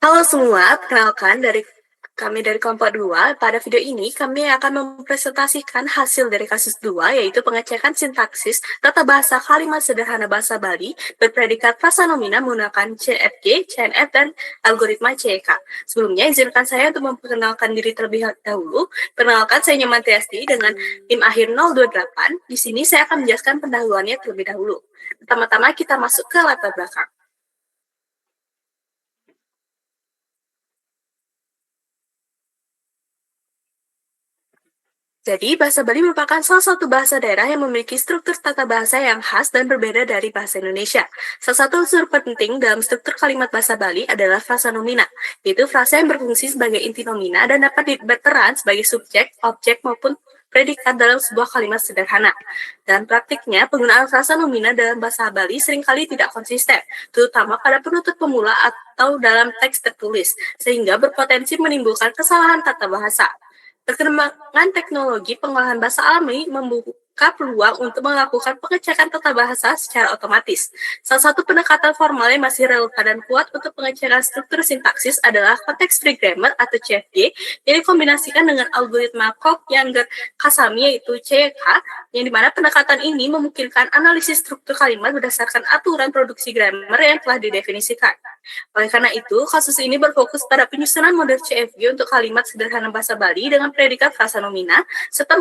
Halo semua, perkenalkan kami dari kelompok 2. Pada video ini, kami akan mempresentasikan hasil dari kasus 2, yaitu pengecekan sintaksis tata bahasa kalimat sederhana bahasa Bali berpredikat frasa nomina menggunakan CFG, CNF, dan algoritma CEK. Sebelumnya, izinkan saya untuk memperkenalkan diri terlebih dahulu. Perkenalkan, saya Nyoman Triasti dengan tim akhir 028. Di sini saya akan menjelaskan pendahuluannya terlebih dahulu. Pertama-tama kita masuk ke latar belakang. Jadi, bahasa Bali merupakan salah satu bahasa daerah yang memiliki struktur tata bahasa yang khas dan berbeda dari bahasa Indonesia. Salah satu unsur penting dalam struktur kalimat bahasa Bali adalah frasa nomina, yaitu frasa yang berfungsi sebagai inti nomina dan dapat berperan sebagai subjek, objek, maupun predikat dalam sebuah kalimat sederhana. Dan praktiknya, penggunaan frasa nomina dalam bahasa Bali seringkali tidak konsisten, terutama pada penutur pemula atau dalam teks tertulis, sehingga berpotensi menimbulkan kesalahan tata bahasa. Perkembangan teknologi pengolahan bahasa alami membuka peluang untuk melakukan pengecekan tata bahasa secara otomatis. Salah satu pendekatan formal yang masih relevan dan kuat untuk pengecekan struktur sintaksis adalah context free grammar atau CFG yang dikombinasikan dengan algoritma Cook-Younger-Kasami yaitu CK, yang dimana pendekatan ini memungkinkan analisis struktur kalimat berdasarkan aturan produksi grammar yang telah didefinisikan. Oleh karena itu, kasus ini berfokus pada penyusunan model CFG untuk kalimat sederhana bahasa Bali dengan predikat frasa nomina, serta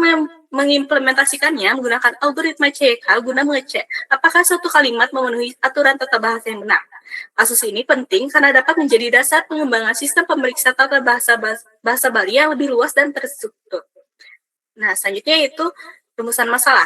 mengimplementasikannya menggunakan algoritma CK guna mengecek apakah suatu kalimat memenuhi aturan tata bahasa yang benar. Kasus ini penting karena dapat menjadi dasar pengembangan sistem pemeriksa tata bahasa Bali yang lebih luas dan terstruktur. Nah, selanjutnya yaitu rumusan masalah.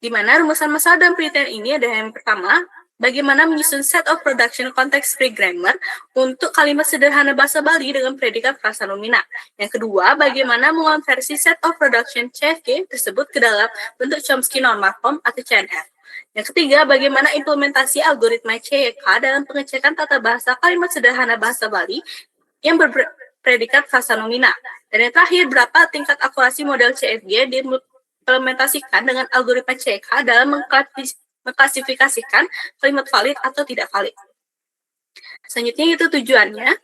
Di mana rumusan masalah dalam penelitian ini ada yang pertama, bagaimana menyusun set of production context free grammar untuk kalimat sederhana bahasa Bali dengan predikat frasa nomina. Yang kedua, bagaimana mengonversi set of production CFG tersebut ke dalam bentuk Chomsky normal form atau CNF. Yang ketiga, bagaimana implementasi algoritma CEK dalam pengecekan tata bahasa kalimat sederhana bahasa Bali yang berpredikat frasa nomina. Dan yang terakhir, berapa tingkat akurasi model CFG diimplementasikan dengan algoritma CK dalam mengklasifikasikan kalimat valid atau tidak valid. Selanjutnya itu tujuannya.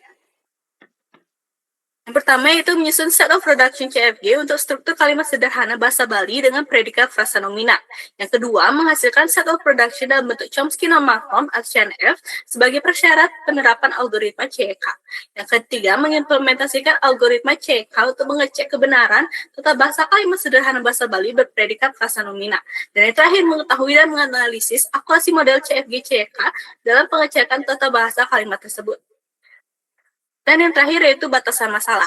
Yang pertama yaitu menyusun set of production CFG untuk struktur kalimat sederhana bahasa Bali dengan predikat frasa nomina. Yang kedua, menghasilkan set of production dalam bentuk Chomsky normal form atau CNF sebagai persyarat penerapan algoritma CK. Yang ketiga, mengimplementasikan algoritma CK untuk mengecek kebenaran tata bahasa kalimat sederhana bahasa Bali berpredikat frasa nomina. Dan yang terakhir, mengetahui dan menganalisis akurasi model CFG CK dalam pengecekan tata bahasa kalimat tersebut. Dan yang terakhir yaitu batasan masalah.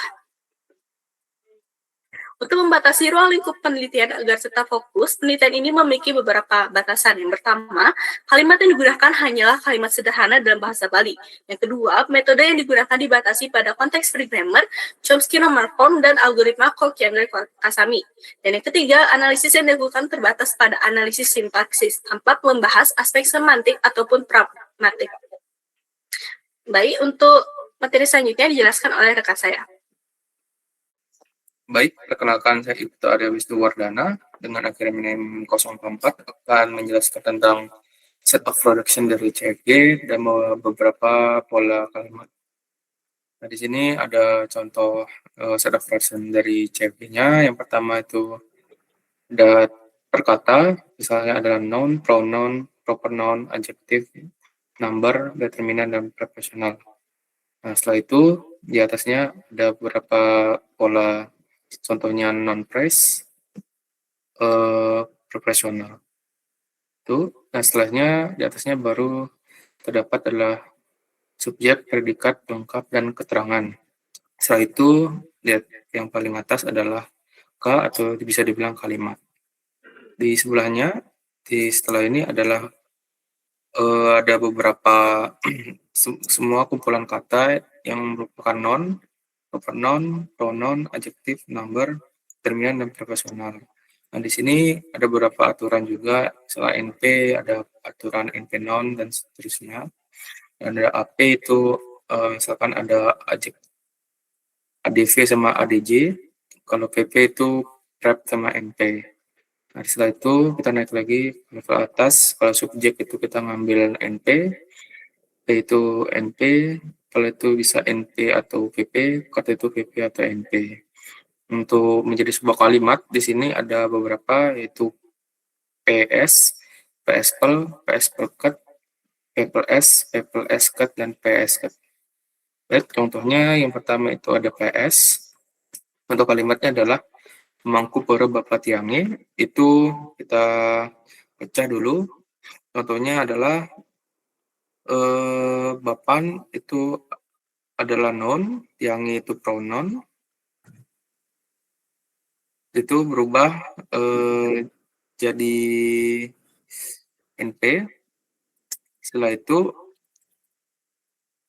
Untuk membatasi ruang lingkup penelitian agar tetap fokus, penelitian ini memiliki beberapa batasan. Yang pertama, kalimat yang digunakan hanyalah kalimat sederhana dalam bahasa Bali. Yang kedua, metode yang digunakan dibatasi pada konteks free grammar, Chomsky normal form, dan algoritma Cook-Younger-Kasami. Dan yang ketiga, analisis yang dilakukan terbatas pada analisis sintaksis, tanpa membahas aspek semantik ataupun pragmatik. Baik, untuk materi selanjutnya dijelaskan oleh rekan saya. Baik, perkenalkan saya Ibtu Arya Wisnuwardana dengan akronim 044 akan menjelaskan tentang set of production dari CFG dan beberapa pola kalimat. Nah, di sini ada contoh set of production dari CFG-nya. Yang pertama itu ada perkata, misalnya adalah noun, pronoun, proper noun, adjective, number, determinan, dan prepositional. Nah, setelah itu di atasnya ada beberapa pola, contohnya non-phrase, profesional. Itu, nah setelahnya di atasnya baru terdapat adalah subjek, predikat, lengkap, dan keterangan. Setelah itu, lihat yang paling atas adalah K atau bisa dibilang kalimat. Di sebelahnya, setelah ini adalah ada beberapa semua kumpulan kata yang merupakan noun, pronoun, adjective, number, determinan, dan prepositional. Nah, di sini ada beberapa aturan juga, selain NP, ada aturan NP noun, dan seterusnya. Dan ada AP itu, misalkan ada ADV sama ADJ, kalau PP itu prep sama NP. Nah, setelah itu kita naik lagi ke level atas, kalau subjek itu kita ngambil NP, itu NP, PEL itu bisa NP atau PP, KT itu PP atau NP. Untuk menjadi sebuah kalimat di sini ada beberapa, yaitu PS, PSPEL, PSPELCAT, PPLS, PPLSCAT, dan PSCAT. Baik, contohnya yang pertama itu ada PS. Untuk kalimatnya adalah Mangku Pore Bapak Tiange. Itu kita pecah dulu. Contohnya adalah Bapan itu adalah noun, Tiange itu pronoun. Itu berubah jadi NP. Setelah itu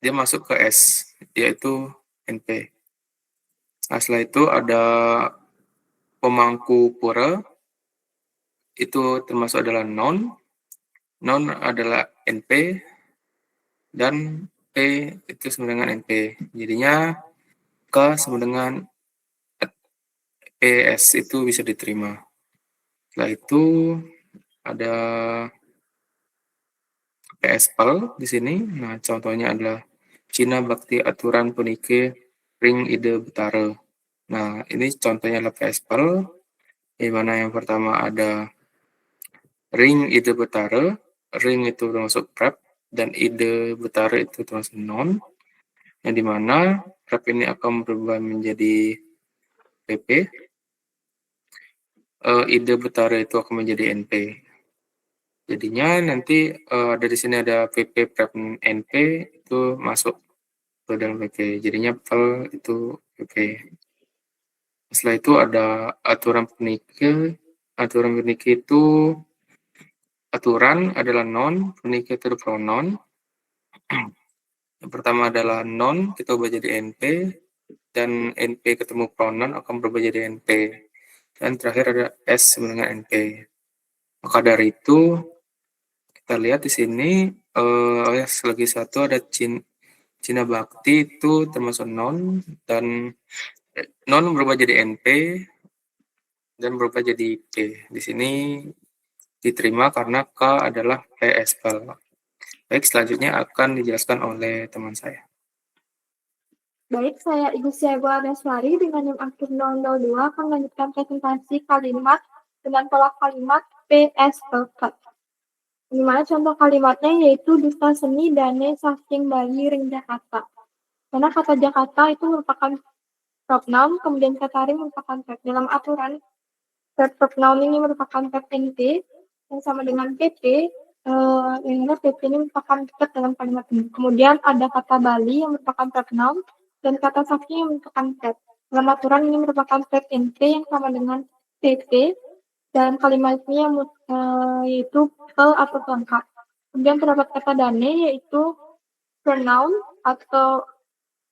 dia masuk ke S, yaitu NP. Nah, setelah itu ada pemangku pura, itu termasuk adalah noun. Noun adalah NP, dan P itu sama dengan NP. Jadinya K sama dengan PS itu bisa diterima. Setelah itu ada PSPEL di sini. Nah, contohnya adalah Cina Bakti Aturan Punike Ring Ide Betara. Nah, ini contohnya adalah PSPEL, di mana yang pertama ada Ring Ide Betara. Ring itu termasuk prep, dan Ide Betara itu termasuk noun, yang dimana prep ini akan berubah menjadi PP. Ide Betara itu akan menjadi NP. Jadinya nanti ada di sini ada PP prep NP itu masuk ke dalam PP. Jadinya PEL itu PP. Setelah itu ada aturan pernike. Aturan pernike itu aturan adalah noun, pernike itu pronoun. Yang pertama adalah noun, kita ubah jadi NP, dan NP ketemu pronoun akan berubah jadi NP. Dan terakhir ada S sama dengan NP. Maka dari itu kita lihat di sini lagi satu ada Cina Bakti itu termasuk noun, dan noun berubah jadi NP dan berubah jadi P. Di sini diterima karena K adalah PSPEL. Baik, selanjutnya akan dijelaskan oleh teman saya. Baik, saya Ibu Siago Agaswari dengan NIM aktif 002 akan melanjutkan presentasi kalimat dengan pola kalimat PSPELCAT. Di mana contoh kalimatnya yaitu Dusta Seni Dane Saking Bali Ring Jakarta. Karena kata Jakarta itu merupakan verb noun, kemudian kata ring merupakan verb. Dalam aturan, verb noun ini merupakan verb NT yang sama dengan PP, yang mana PP ini merupakan verb dalam kalimat ini. Kemudian ada kata Bali yang merupakan verb noun, dan kata Saking yang merupakan verb. Dalam aturan ini merupakan verb NT yang sama dengan PP. Dalam kalimat ini yaitu pe atau pelengkap. Kemudian terdapat kata dane yaitu pronoun atau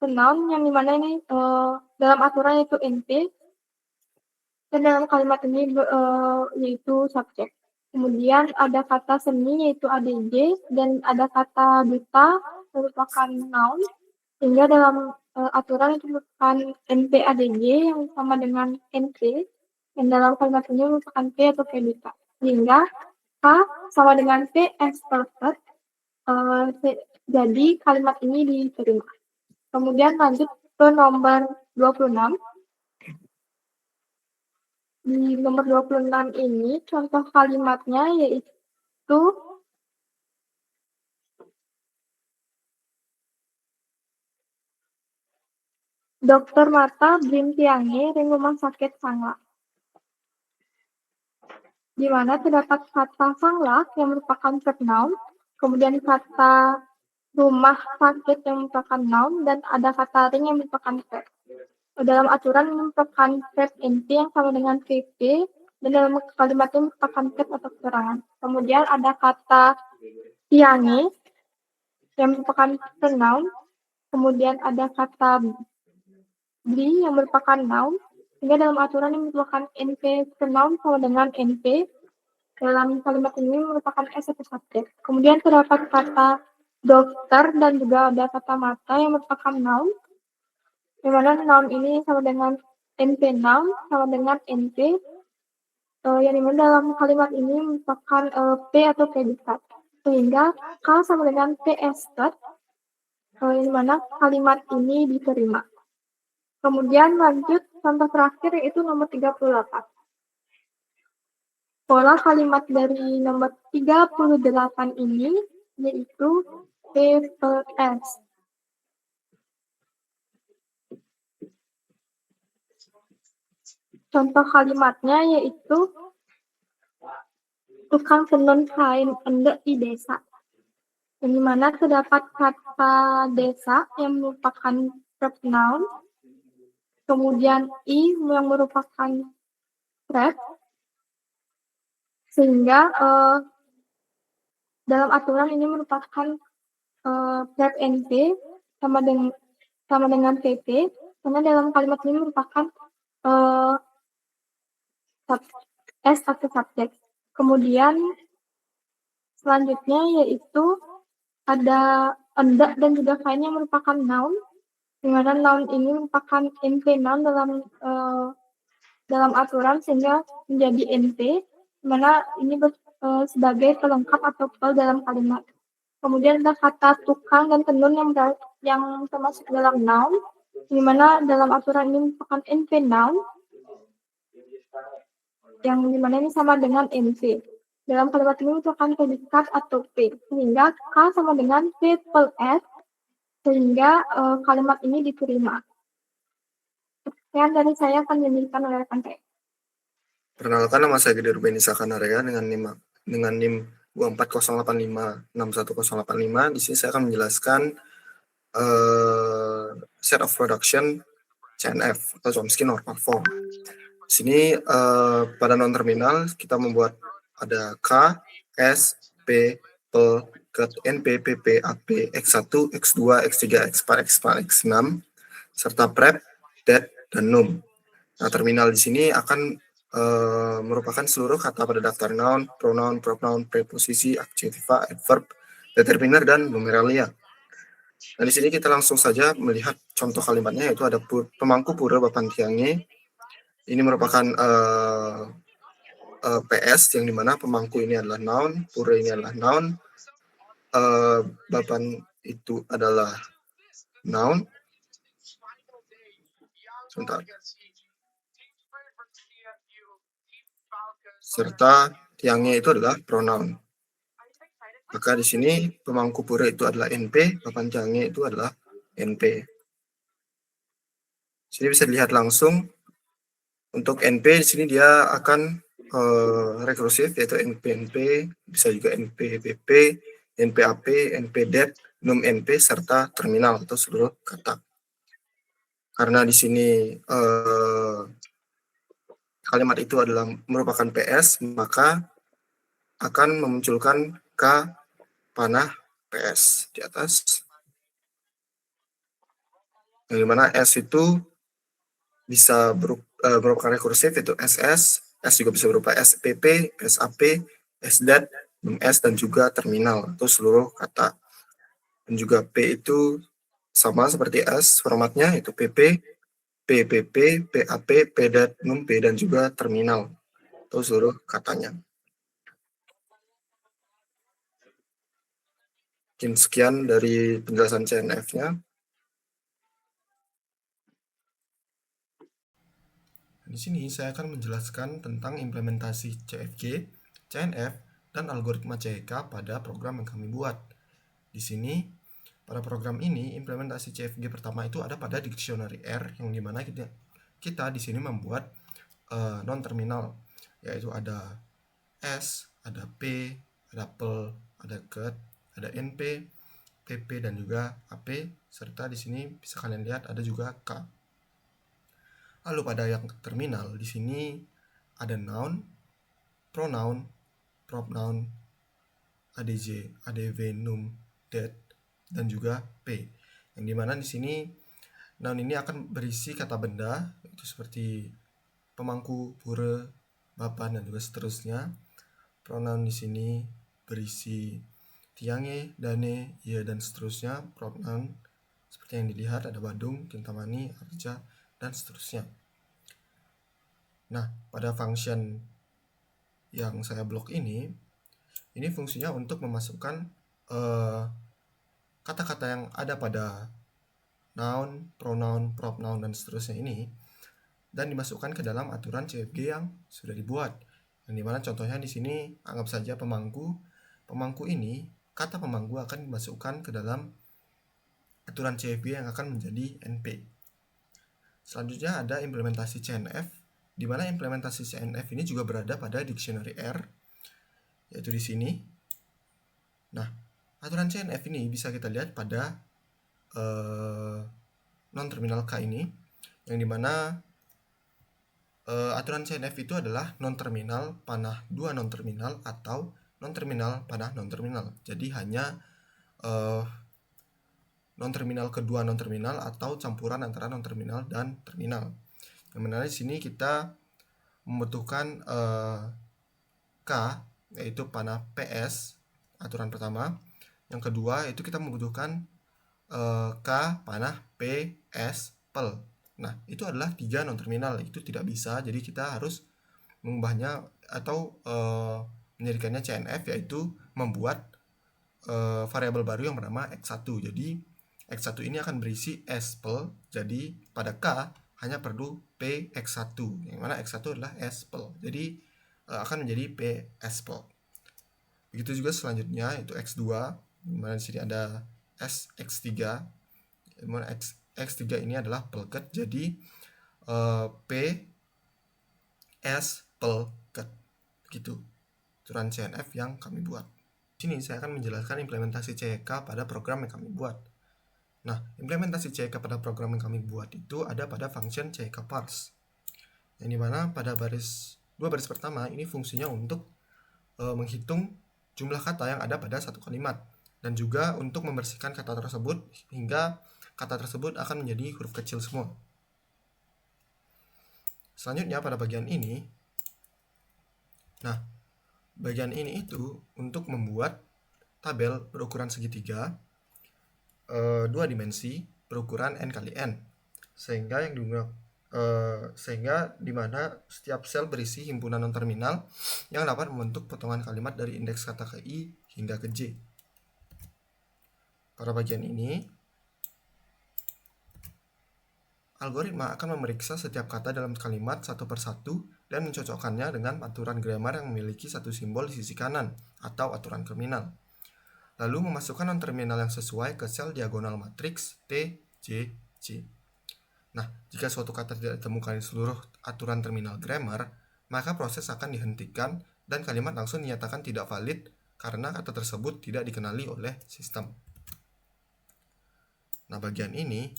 pronoun yang dimana ini dalam aturan yaitu NP, dan dalam kalimat ini yaitu subjek. Kemudian ada kata seni yaitu ADJ, dan ada kata duta merupakan noun, sehingga dalam aturan itu merupakan NP ADJ yang sama dengan NP, dan dalam kalimat ini merupakan P atau P duta. Sehingga K sama dengan P as perfect, jadi kalimat ini diterima. Kemudian lanjut ke nomor 26. Di nomor 26 ini contoh kalimatnya yaitu Dokter Mata Brim Tiange Ring Rumah Sakit Sanglak. Di mana terdapat kata sanglak yang merupakan verb noun, kemudian kata rumah sakit yang merupakan noun, dan ada kata ring yang merupakan verb. Dalam aturan merupakan verb NP yang sama dengan PP, dan dalam kalimat ini merupakan verb atau keterangan. Kemudian ada kata tiange yang merupakan pronoun, kemudian ada kata bli yang merupakan noun, sehingga dalam aturan ini merupakan NP pronoun sama dengan NP. Dalam kalimat ini merupakan S atau subjek. Kemudian terdapat kata dokter dan juga ada kata mata yang merupakan noun, di mana noun ini sama dengan NP noun sama dengan NP, yang dimana dalam kalimat ini merupakan P atau predikat, sehingga K sama dengan PS di mana kalimat ini diterima. Kemudian lanjut contoh terakhir yaitu nomor 38. Pola kalimat dari nomor 38 ini yaitu PPS. Contoh kalimatnya yaitu tukang tenun kain endek di desa. Yang dimana terdapat kata desa yang merupakan verb noun, kemudian i yang merupakan verb, sehingga dalam aturan ini merupakan verb NP sama dengan PP, karena dalam kalimat ini merupakan S atau subjek. Kemudian selanjutnya yaitu ada endek dan juga kain yang merupakan noun, di mana noun ini merupakan NP noun dalam aturan sehingga menjadi NP, di mana ini sebagai pelengkap atau pel dalam kalimat. Kemudian ada kata tukang dan tenun yang termasuk dalam noun, di mana dalam aturan ini merupakan NP noun, yang dimana ini sama dengan NP. Dalam kalimat ini merupakan predikat atau P, sehingga K sama dengan P plus S, sehingga kalimat ini diterima. Sekian dari saya akan dimiliki oleh rekan saya. Perkenalkan, nama saya Gede Ruben Isa Kanaria dengan NIM 24085-61085. Di sini saya akan menjelaskan set of production CNF atau Chomsky Normal Form. Di sini pada non-terminal kita membuat ada K, S, P, P, K, NP, PP, AP, X1, X2, X3, X4, X5, X6, serta prep, det, dan num. Nah, terminal di sini akan merupakan seluruh kata pada daftar noun, pronoun, pronoun, preposisi, adjektiva, adverb, determiner, dan numeralia. Nah, di sini kita langsung saja melihat contoh kalimatnya, yaitu ada pemangku pura bapan tiange. Ini merupakan PS, yang dimana pemangku ini adalah noun, pura ini adalah noun, bapan itu adalah noun. Sebentar. Serta tiangnya itu adalah pronoun. Maka di sini pemangku pura itu adalah NP, papan tiangnya itu adalah NP. Sini bisa dilihat langsung untuk NP di sini dia akan rekursif, yaitu NP, bisa juga NP, PP, NPAP, NPDET, num NP, serta terminal atau seluruh kata. Karena di sini kalimat itu adalah merupakan PS, maka akan memunculkan K panah PS di atas. Yang dimana S itu bisa berupa rekursif, yaitu SS, S juga bisa berupa SPP, SAP, SDAT, S, dan juga terminal atau seluruh kata. Dan juga P itu sama seperti S, formatnya yaitu PP, PPP, PAP, PDAT, num, P, dan juga terminal atau seluruh katanya. Mungkin sekian dari penjelasan CNF-nya. Di sini saya akan menjelaskan tentang implementasi CFG, CNF, dan algoritma CEK pada program yang kami buat. Di sini, pada program ini, implementasi CFG pertama itu ada pada dictionary R, yang dimana kita di sini membuat non-terminal, yaitu ada S, ada P, ada PL, ada KET, ada NP, PP, dan juga AP, serta di sini bisa kalian lihat ada juga K. Lalu pada yang terminal di sini ada noun, pronoun, pronoun, ADJ, ADV, num, det, dan juga P. Yang dimana di sini noun ini akan berisi kata benda, itu seperti pemangku, pura, bapan, dan juga seterusnya. Pronoun di sini berisi tiange, dane, ia, dan seterusnya. Pronoun seperti yang dilihat ada Badung, Kintamani, Arja, dan seterusnya. Nah, pada function yang saya blok ini fungsinya untuk memasukkan kata-kata yang ada pada noun, pronoun, prop noun, dan seterusnya ini dan dimasukkan ke dalam aturan CFG yang sudah dibuat. Yang dimana contohnya di sini anggap saja pemangku. Pemangku ini, kata pemangku akan dimasukkan ke dalam aturan CFG yang akan menjadi NP. Selanjutnya ada implementasi CNF, di mana implementasi CNF ini juga berada pada dictionary R, yaitu di sini. Nah, aturan CNF ini bisa kita lihat pada non-terminal K ini, yang dimana aturan CNF itu adalah non-terminal panah dua non-terminal atau non-terminal panah non-terminal. Jadi hanya non-terminal kedua non-terminal atau campuran antara non-terminal dan terminal. Yang menarik di sini kita membutuhkan K, yaitu panah PS, aturan pertama. Yang kedua itu kita membutuhkan K panah PS pel. Nah, itu adalah 3 non-terminal, itu tidak bisa, jadi kita harus mengubahnya atau menjadikannya CNF, yaitu membuat variabel baru yang bernama X1. Jadi X1 ini akan berisi S pel, jadi pada K hanya perlu P X1, yang mana X1 adalah S pel, jadi akan menjadi P S pel. Begitu juga selanjutnya itu X2, dimana di sini ada S X3, dimana X3 ini adalah pelket, jadi P S pelket. Begitu aturan CNF yang kami buat. Di sini saya akan menjelaskan implementasi CK pada program yang kami buat. Nah, implementasi CK pada program yang kami buat itu ada pada function CK parse, yang dimana pada dua baris pertama ini fungsinya untuk menghitung jumlah kata yang ada pada satu kalimat, dan juga untuk membersihkan kata tersebut hingga kata tersebut akan menjadi huruf kecil semua. Selanjutnya pada bagian ini, nah bagian ini itu untuk membuat tabel berukuran segitiga 2 dimensi berukuran n kali n, sehingga yang digunakan sehingga dimana setiap sel berisi himpunan non-terminal yang dapat membentuk potongan kalimat dari indeks kata ke I hingga ke J. Pada bagian ini, algoritma akan memeriksa setiap kata dalam kalimat satu persatu dan mencocokkannya dengan aturan grammar yang memiliki satu simbol di sisi kanan atau aturan terminal. Lalu memasukkan non-terminal yang sesuai ke sel diagonal matriks T, J, J. Nah, jika suatu kata tidak ditemukan di seluruh aturan terminal grammar, maka proses akan dihentikan dan kalimat langsung dinyatakan tidak valid karena kata tersebut tidak dikenali oleh sistem. Nah, bagian ini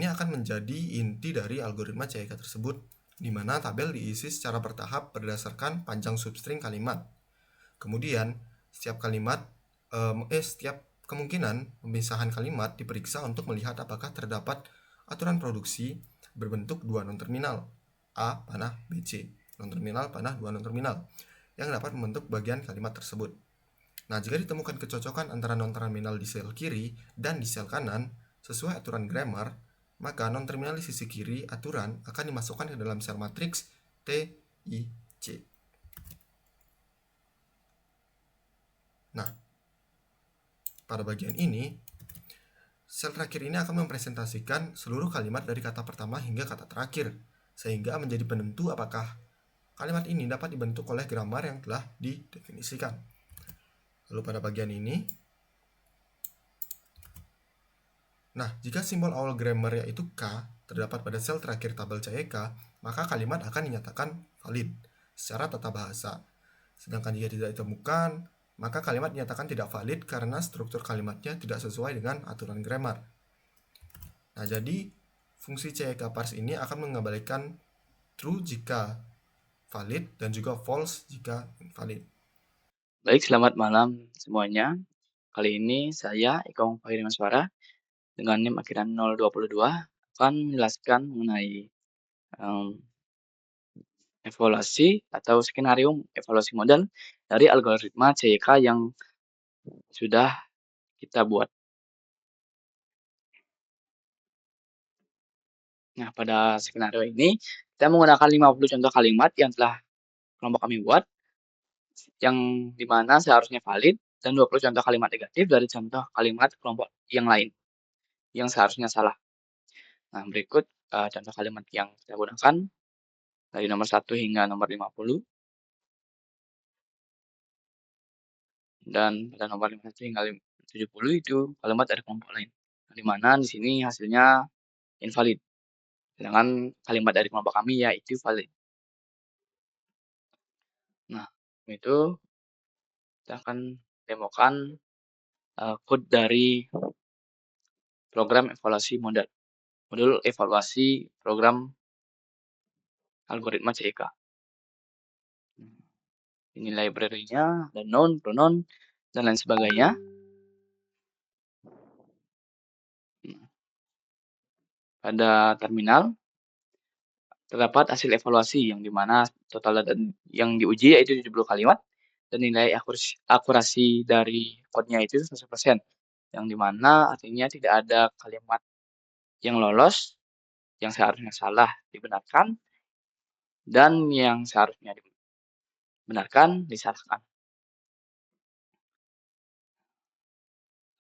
akan menjadi inti dari algoritma CK tersebut, di mana tabel diisi secara bertahap berdasarkan panjang substring kalimat. Kemudian, setiap kemungkinan pemisahan kalimat diperiksa untuk melihat apakah terdapat aturan produksi berbentuk dua non-terminal, A panah BC, non-terminal panah dua non-terminal, yang dapat membentuk bagian kalimat tersebut. Nah, jika ditemukan kecocokan antara non-terminal di sel kiri dan di sel kanan sesuai aturan grammar, maka non-terminal di sisi kiri aturan akan dimasukkan ke dalam sel matriks T, I, C. Nah, pada bagian ini, sel terakhir ini akan mempresentasikan seluruh kalimat dari kata pertama hingga kata terakhir, sehingga menjadi penentu apakah kalimat ini dapat dibentuk oleh grammar yang telah didefinisikan. Lalu pada bagian ini, nah, jika simbol awal grammar yaitu K terdapat pada sel terakhir tabel CK, maka kalimat akan dinyatakan valid secara tata bahasa. Sedangkan jika tidak ditemukan, maka kalimat dinyatakan tidak valid karena struktur kalimatnya tidak sesuai dengan aturan grammar. Nah, jadi fungsi CK parse ini akan mengembalikan true jika valid dan juga false jika invalid. Baik, selamat malam semuanya. Kali ini saya, Iko Fahirmansyah, dengan NIM akhiran 022, akan menjelaskan mengenai evaluasi atau skenario evaluasi model dari algoritma CYK yang sudah kita buat. Nah, pada skenario ini kita menggunakan 50 contoh kalimat yang telah kelompok kami buat, yang dimana seharusnya valid dan 20 contoh kalimat negatif dari contoh kalimat kelompok yang lain yang seharusnya salah. Nah, berikut contoh kalimat yang saya gunakan dari nomor 1 hingga nomor 50 dan pada nomor 51 hingga 70 itu kalimat dari kelompok lain. Di mana di sini hasilnya invalid. Sedangkan kalimat dari kelompok kami yaitu valid. Nah, itu kita akan demokan code dari program evaluasi modul evaluasi program algoritma CEK. Ini library-nya, ada noun, pronoun, dan lain sebagainya. Pada terminal terdapat hasil evaluasi yang dimana total data yang diuji yaitu 70 kalimat dan nilai akurasi dari kodenya itu 100%. Yang dimana artinya tidak ada kalimat yang lolos, yang seharusnya salah dibenarkan, dan yang seharusnya dibenarkan disalahkan.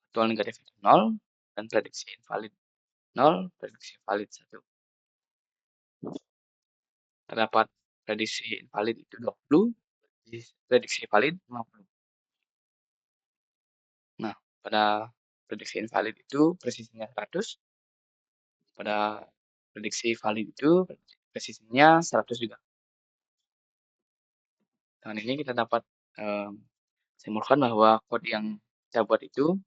Aktual negatif itu 0 dan prediksi invalid 0, prediksi valid 1. Terdapat prediksi invalid itu 20, prediksi valid 50. Nah, pada prediksi invalid itu presisinya 100, pada prediksi valid itu presisinya 100 juga. Dengan ini kita dapat simpulkan bahwa kode yang kita buat itu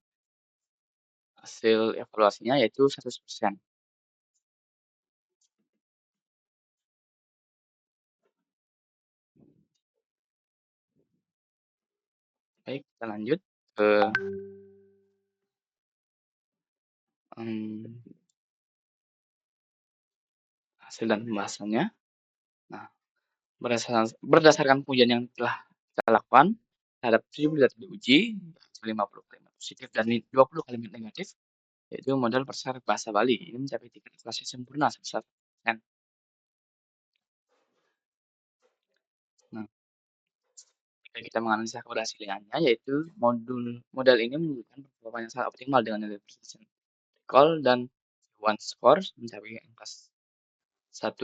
hasil evaluasinya yaitu 100%. Baik, kita lanjut ke hasil dan pembahasannya. Nah, berdasarkan pengujian yang telah kita lakukan terhadap 70 data diuji, 50 kalimat positif dan 20 kalimat negatif, yaitu modal besar bahasa Bali ini mencapai tingkat akurasi sempurna 100%. Nah, jika kita menganalisa keberhasilannya, yaitu modal ini menunjukkan performa yang sangat optimal dengan nilai precision recall dan one score mencapai angka 100.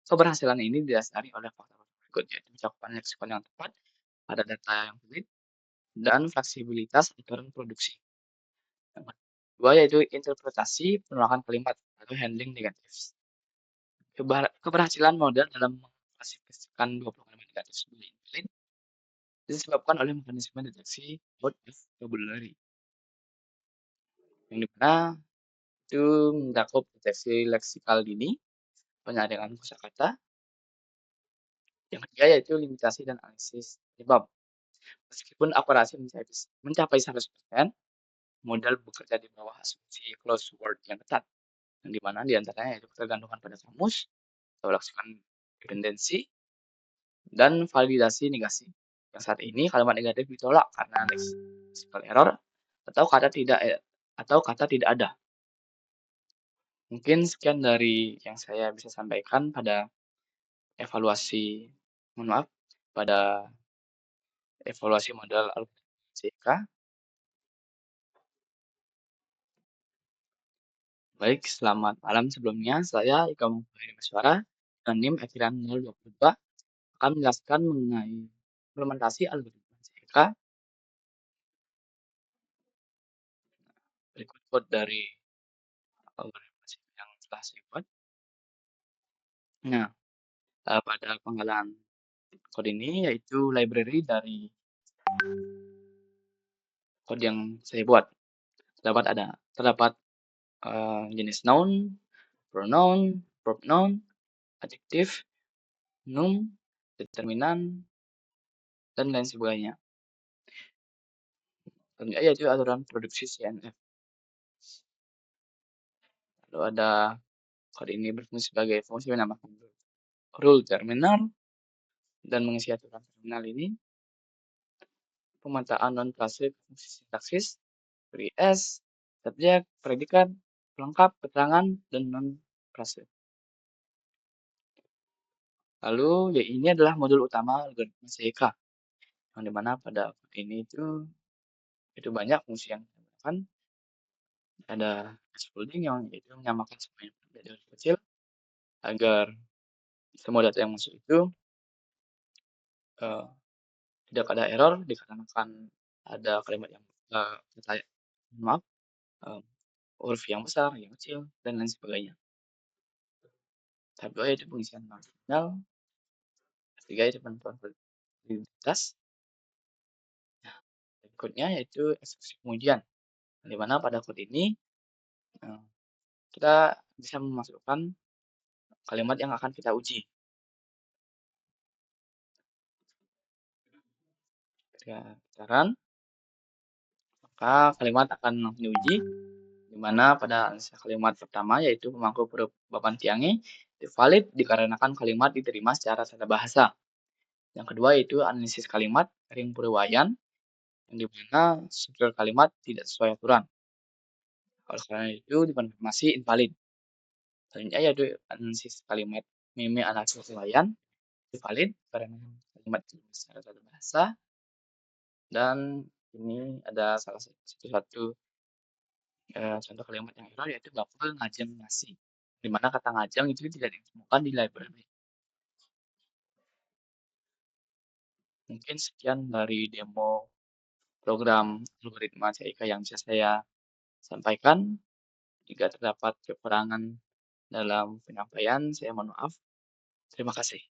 Keberhasilan ini didasari oleh faktor berikut, yaitu cakupan leksikon yang tepat pada data yang sulit dan fleksibilitas aturan produksi. Yang kedua yaitu interpretasi penolakan kalimat atau handling negatif. Keberhasilan model dalam mengklasifikasikan 20 kalimat negatif sebagai invalid disebabkan oleh mekanisme deteksi out of vocabulary, yang dimana itu mencakup deteksi leksikal dini, penyaringan kosakata. Yang ketiga yaitu limitasi dan analisis penyebab. Meskipun akurasi mencapai 100%, modal bekerja di bawah asumsi closed word yang ketat, yang dimana diantaranya yaitu ketergantungan pada kamus, atau leksikon dependensi, dan validasi negasi. Yang saat ini kalimat negatif ditolak karena lexical error atau kata tidak ada. Mungkin sekian dari yang saya bisa sampaikan pada pada evaluasi modal algoritma CK. Baik, selamat malam sebelumnya. Saya Ika Suara dengan NIM akhiran 022 akan menjelaskan mengenai implementasi algoritma CK. Berikut code dari algoritma CK yang telah saya buat. Nah, pada penggalan code ini yaitu library dari code yang saya buat. Terdapat jenis noun, pronoun, verb noun, adjektif, num, determinan, dan lain sebagainya. Tentunya yaitu aturan produksi CNF. Lalu ada kode ini berfungsi sebagai fungsi menambahkan rule terminal dan mengisi aturan terminal ini. Pemetaan non-frase fungsi sintaksis, pre-s, subjek, predikat, pelengkap, keterangan, dan non-frase. Lalu, ini adalah modul utama algoritma CK, yang dimana pada kode ini itu banyak fungsi yang digunakan. Ada scaffolding yang itu menyamakan semua input dari huruf kecil agar semua data yang masuk itu eh, tidak ada error dikarenakan ada kalimat yang kata maaf eh, huruf yang besar, yang kecil, dan lain sebagainya. Tahap 2 yaitu pengisian marginal, ketiga yaitu penentuan validitas, berikutnya yaitu eksekusi kemudian, di mana pada kode ini eh, kita bisa memasukkan kalimat yang akan kita uji. Ketika kita run, maka kalimat akan diuji, di mana pada analisis kalimat pertama yaitu pemangku huruf papan tiange itu valid dikarenakan kalimat diterima secara tata bahasa. Yang kedua yaitu analisis kalimat ring Purwayan, yang di mana struktur kalimat tidak sesuai aturan. Oleh karena itu dikonfirmasi invalid. Selanjutnya yaitu analisis kalimat meme analisis Purwayan itu valid karena kalimat diterima secara tata bahasa. Dan ini ada salah satu contoh kalimat yang error yaitu bakul ngajeng nasi, di mana kata ngajeng itu tidak ditemukan di library. Mungkin sekian dari demo program algoritma CIK yang bisa saya sampaikan. Jika terdapat kekurangan dalam penyampaian, saya mohon maaf. Terima kasih.